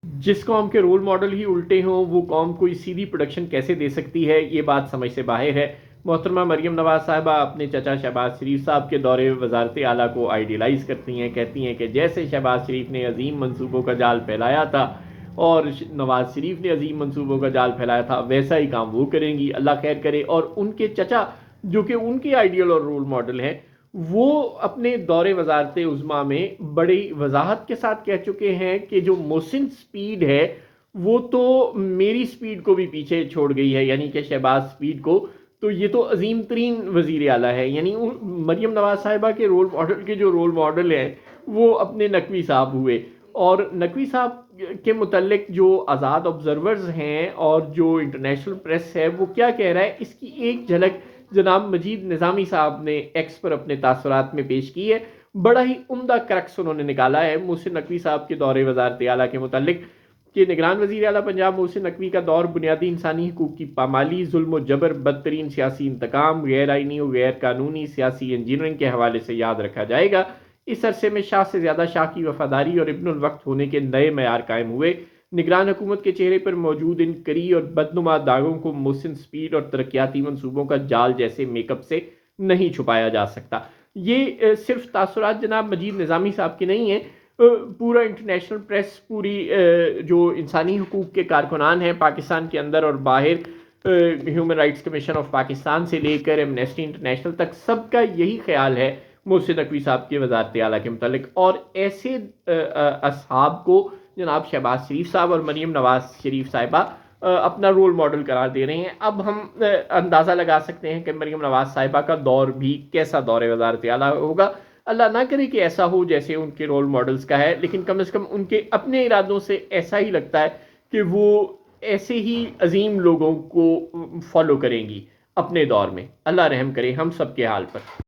जिस कौम के रोल मॉडल ही उल्टे हों वो कौम कोई सीधी प्रोडक्शन कैसे दे सकती है, ये बात समझ से बाहर है। मोहतरमा मरियम नवाज साहिबा अपने चचा शहबाज शरीफ साहब के दौरे वजारत आला को आइडियलाइज़ करती हैं, कहती हैं कि जैसे शहबाज शरीफ ने अजीम मंसूबों का जाल फैलाया था और नवाज शरीफ ने अजीम मंसूबों का जाल फैलाया था, वैसा ही काम वो करेंगी, अल्लाह खैर करे। और उनके चचा जो कि उनके आइडियल और रोल मॉडल हैं, वो अपने दौरे वजारत उज़्मा में बड़ी वजाहत के साथ कह चुके हैं कि जो मोहसिन स्पीड है वो तो मेरी स्पीड को भी पीछे छोड़ गई है, यानी कि शहबाज स्पीड को। तो ये तो अजीम तरीन वजीर आला है, यानी मरियम नवाज साहिबा के रोल मॉडल के जो रोल मॉडल हैं वो अपने नकवी साहब हुए। और नकवी साहब के मुतल्लिक जो आज़ाद ऑब्जर्वर्स हैं और जो इंटरनेशनल प्रेस है वो क्या कह रहा है, इसकी एक झलक जनाब मजीद निज़ामी साहब ने एक्स पर अपने तासुरात में पेश की है। बड़ा ही उम्दा क्रक्स उन्होंने निकाला है मोहसिन नकवी साहब के दौरे वजारत आला के मुतल्लिक कि निगरान वज़ीर आला पंजाब मोहसिन नकवी का दौर बुनियादी इंसानी हकूक़ की पामाली, जुल्म जबर, बदतरीन सियासी इंतकाम, गैर आइनी और गैर कानूनी सियासी इंजीनियरिंग के हवाले से याद रखा जाएगा। इस अरसे में शाह से ज़्यादा शाह की वफादारी और इब्नुल वक्त होने के नए मैयार कायम हुए। निगरान हुकूमत के चेहरे पर मौजूद इन करी और बदनुमा दागों को मोहसिन स्पीड और तरक्याती मनसूबों का जाल जैसे मेकअप से नहीं छुपाया जा सकता। ये सिर्फ तासुरात जनाब मजीद निज़ामी साहब के नहीं हैं, पूरा इंटरनेशनल प्रेस, पूरी जो इंसानी हकूक़ के कारकुनान हैं पाकिस्तान के अंदर और बाहर, human rights commission of Pakistan से लेकर एमनेस्टी इंटरनेशनल तक, सबका यही ख्याल है मोहसिन नकवी साहब के वजारत आला के मुतालिक। और ऐसे असहाब को जनाब शहबाज शरीफ साहब और मरीम नवाज शरीफ साहिबा अपना रोल मॉडल करार दे रहे हैं। अब हम अंदाज़ा लगा सकते हैं कि मरीम नवाज साहिबा का दौर भी कैसा दौर वजारत आला होगा। अल्लाह ना करे कि ऐसा हो जैसे उनके रोल मॉडल्स का है, लेकिन कम से कम उनके अपने इरादों से ऐसा ही लगता है कि वो ऐसे ही अजीम लोगों को फॉलो करेंगी अपने दौर में। अल्लाह रहम करे हम सब के हाल पर।